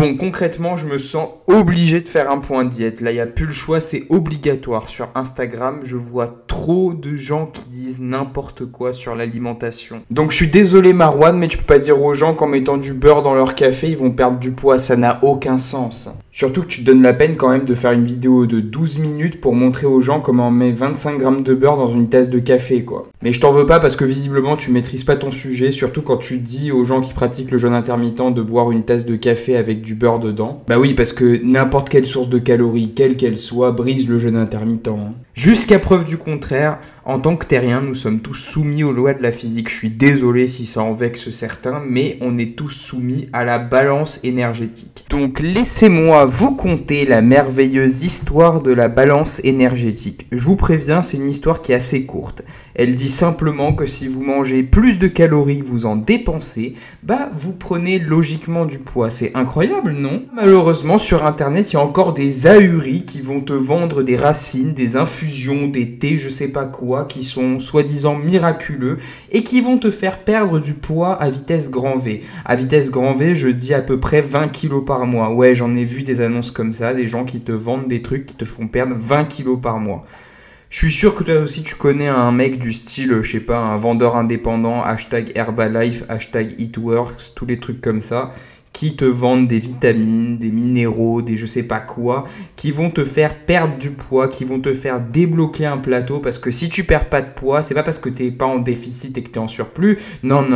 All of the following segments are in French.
Bon, concrètement, je me sens obligé de faire un point diète. Là, il n'y a plus le choix, c'est obligatoire. Sur Instagram, je vois trop de gens qui disent n'importe quoi sur l'alimentation. Donc, je suis désolé, Marwan, mais tu peux pas dire aux gens qu'en mettant du beurre dans leur café, ils vont perdre du poids. Ça n'a aucun sens. Surtout que tu te donnes la peine quand même de faire une vidéo de 12 minutes pour montrer aux gens comment on met 25 grammes de beurre dans une tasse de café, quoi. Mais je t'en veux pas parce que visiblement, tu maîtrises pas ton sujet, surtout quand tu dis aux gens qui pratiquent le jeûne intermittent de boire une tasse de café avec du beurre dedans. Bah oui, parce que n'importe quelle source de calories, quelle qu'elle soit, brise le jeûne intermittent. Jusqu'à preuve du contraire, en tant que terriens, nous sommes tous soumis aux lois de la physique. Je suis désolé si ça en vexe certains, mais on est tous soumis à la balance énergétique. Donc laissez-moi vous conter la merveilleuse histoire de la balance énergétique. Je vous préviens, c'est une histoire qui est assez courte. Elle dit simplement que si vous mangez plus de calories que vous en dépensez, bah vous prenez logiquement du poids. C'est incroyable, non? Malheureusement, sur internet, il y a encore des ahuris qui vont te vendre des racines, des infusions, des thés, je sais pas quoi, qui sont soi-disant miraculeux et qui vont te faire perdre du poids à vitesse grand V. À vitesse grand V, je dis à peu près 20 kilos par mois. Ouais, j'en ai vu des annonces comme ça, des gens qui te vendent des trucs qui te font perdre 20 kilos par mois. Je suis sûr que toi aussi tu connais un mec du style, je sais pas, un vendeur indépendant, hashtag Herbalife, hashtag Eatworks, tous les trucs comme ça, qui te vendent des vitamines, des minéraux, des je sais pas quoi, qui vont te faire perdre du poids, qui vont te faire débloquer un plateau, parce que si tu perds pas de poids, c'est pas parce que t'es pas en déficit et que t'es en surplus, non,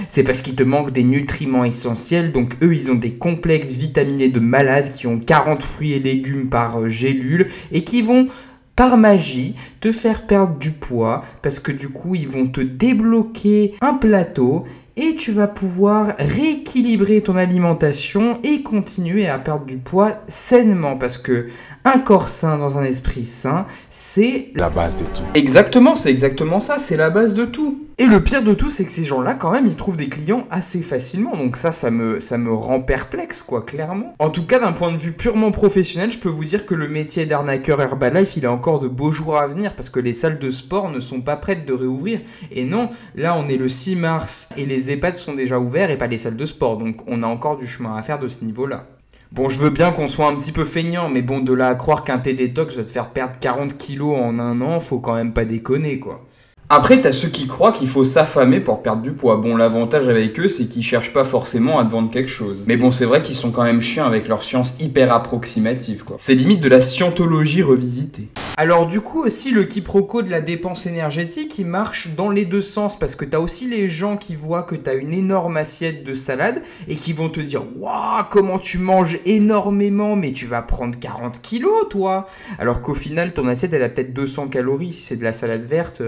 c'est parce qu'il te manque des nutriments essentiels, donc eux ils ont des complexes vitaminés de malades qui ont 40 fruits et légumes par gélule, et qui vont par magie, te faire perdre du poids parce que du coup, ils vont te débloquer un plateau et tu vas pouvoir rééquilibrer ton alimentation et continuer à perdre du poids sainement parce que un corps sain dans un esprit sain, c'est la base de tout. Exactement, c'est exactement ça, c'est la base de tout. Et le pire de tout, c'est que ces gens-là, quand même, ils trouvent des clients assez facilement. Donc ça me rend perplexe, quoi, clairement. En tout cas, d'un point de vue purement professionnel, je peux vous dire que le métier d'arnaqueur Herbalife, il a encore de beaux jours à venir parce que les salles de sport ne sont pas prêtes de réouvrir. Et non, là, on est le 6 mars et les EHPAD sont déjà ouverts et pas les salles de sport. Donc on a encore du chemin à faire de ce niveau-là. Bon, je veux bien qu'on soit un petit peu feignant, mais bon, de là à croire qu'un thé détox va te faire perdre 40 kilos en un an, faut quand même pas déconner, quoi. Après, t'as ceux qui croient qu'il faut s'affamer pour perdre du poids. Bon, l'avantage avec eux, c'est qu'ils cherchent pas forcément à te vendre quelque chose. Mais bon, c'est vrai qu'ils sont quand même chiants avec leur science hyper approximative, quoi. C'est limite de la scientologie revisitée. Alors du coup aussi, le quiproquo de la dépense énergétique, il marche dans les deux sens. Parce que t'as aussi les gens qui voient que t'as une énorme assiette de salade et qui vont te dire « Waouh, comment tu manges énormément, mais tu vas prendre 40 kilos, toi !» Alors qu'au final, ton assiette, elle a peut-être 200 calories. Si c'est de la salade verte...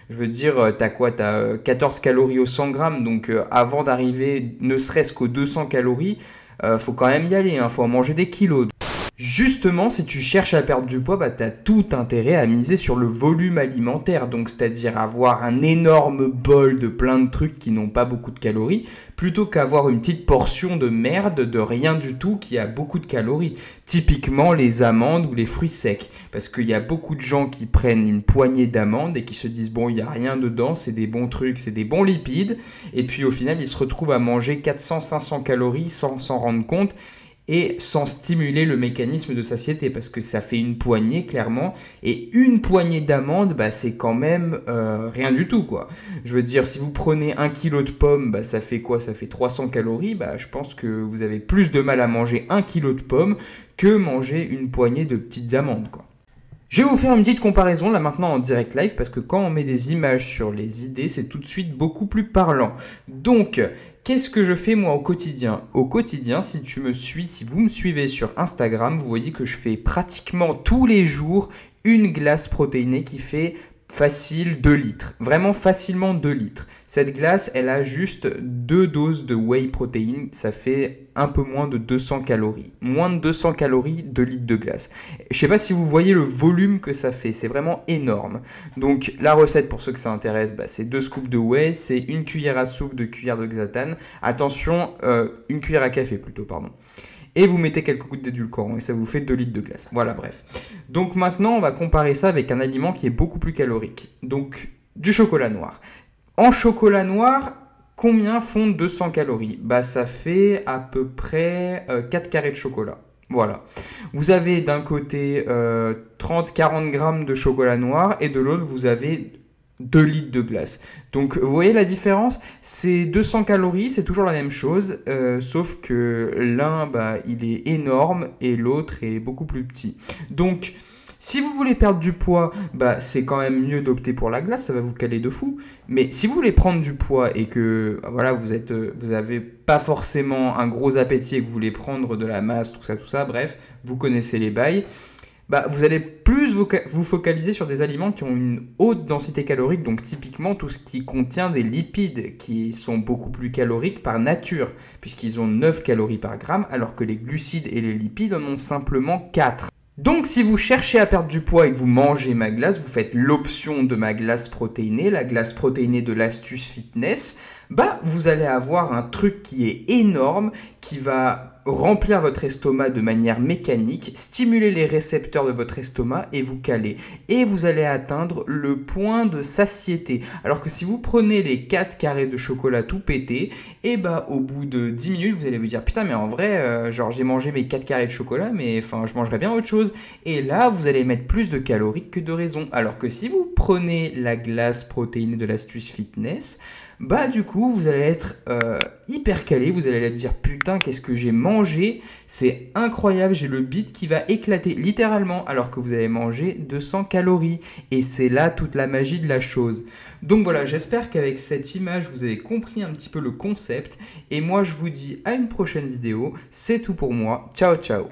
je veux dire, t'as quoi? T'as 14 calories au 100 grammes, donc avant d'arriver ne serait-ce qu'aux 200 calories, faut quand même y aller, hein, faut en manger des kilos. Justement, si tu cherches à perdre du poids, bah, tu as tout intérêt à miser sur le volume alimentaire, donc c'est-à-dire avoir un énorme bol de plein de trucs qui n'ont pas beaucoup de calories, plutôt qu'avoir une petite portion de merde, de rien du tout, qui a beaucoup de calories. Typiquement les amandes ou les fruits secs, parce qu'il y a beaucoup de gens qui prennent une poignée d'amandes et qui se disent bon, il n'y a rien dedans, c'est des bons trucs, c'est des bons lipides, et puis au final ils se retrouvent à manger 400-500 calories sans s'en rendre compte, et sans stimuler le mécanisme de satiété, parce que ça fait une poignée clairement, et une poignée d'amandes, bah, c'est quand même rien du tout, quoi. Je veux dire, si vous prenez 1 kg de pommes, bah, ça fait quoi? Ça fait 300 calories, bah, je pense que vous avez plus de mal à manger 1 kg de pommes que manger une poignée de petites amandes, quoi. Je vais vous faire une petite comparaison là maintenant en direct live, parce que quand on met des images sur les idées, c'est tout de suite beaucoup plus parlant. Donc, qu'est-ce que je fais moi au quotidien? Au quotidien, si vous me suivez sur Instagram, vous voyez que je fais pratiquement tous les jours une glace protéinée qui fait facile 2 litres. Vraiment facilement 2 litres. Cette glace, elle a juste 2 doses de whey protéine. Ça fait un peu moins de 200 calories. Moins de 200 calories, 2 litres de glace. Je sais pas si vous voyez le volume que ça fait. C'est vraiment énorme. Donc, la recette, pour ceux que ça intéresse, bah, c'est 2 scoops de whey. C'est 1 cuillère à soupe de cuillère de xathane. Attention, 1 cuillère à café plutôt, pardon. Et vous mettez quelques gouttes d'édulcorant et ça vous fait 2 litres de glace. Voilà, bref. Donc maintenant, on va comparer ça avec un aliment qui est beaucoup plus calorique. Donc, du chocolat noir. En chocolat noir, Combien font 200 calories? Bah ça fait à peu près 4 carrés de chocolat. Voilà. Vous avez d'un côté 30-40 grammes de chocolat noir et de l'autre vous avez 2 litres de glace. Donc vous voyez la différence? C'est 200 calories, c'est toujours la même chose, sauf que l'un bah, il est énorme et l'autre est beaucoup plus petit. Donc si vous voulez perdre du poids, bah, c'est quand même mieux d'opter pour la glace, ça va vous caler de fou. Mais si vous voulez prendre du poids et que voilà, vous avez pas forcément un gros appétit et que vous voulez prendre de la masse, tout ça, bref, vous connaissez les bails, bah, vous allez plus vous focaliser sur des aliments qui ont une haute densité calorique, donc typiquement tout ce qui contient des lipides qui sont beaucoup plus caloriques par nature, puisqu'ils ont 9 calories par gramme, alors que les glucides et les lipides en ont simplement 4. Donc si vous cherchez à perdre du poids et que vous mangez ma glace, vous faites l'option de ma glace protéinée, la glace protéinée de l'Astuce Fitness, bah vous allez avoir un truc qui est énorme, qui va remplir votre estomac de manière mécanique, stimuler les récepteurs de votre estomac et vous caler. Et vous allez atteindre le point de satiété. Alors que si vous prenez les 4 carrés de chocolat tout pété, et bah au bout de 10 minutes, vous allez vous dire putain mais en vrai, genre j'ai mangé mes 4 carrés de chocolat, mais enfin je mangerais bien autre chose. Et là, vous allez mettre plus de calories que de raison. Alors que si vous prenez la glace protéinée de l'Astuce Fitness, bah du coup vous allez être hyper calé, vous allez dire putain qu'est-ce que j'ai mangé, c'est incroyable, j'ai le bide qui va éclater littéralement alors que vous avez mangé 200 calories et c'est là toute la magie de la chose. Donc voilà, j'espère qu'avec cette image vous avez compris un petit peu le concept et moi je vous dis à une prochaine vidéo, c'est tout pour moi, ciao ciao.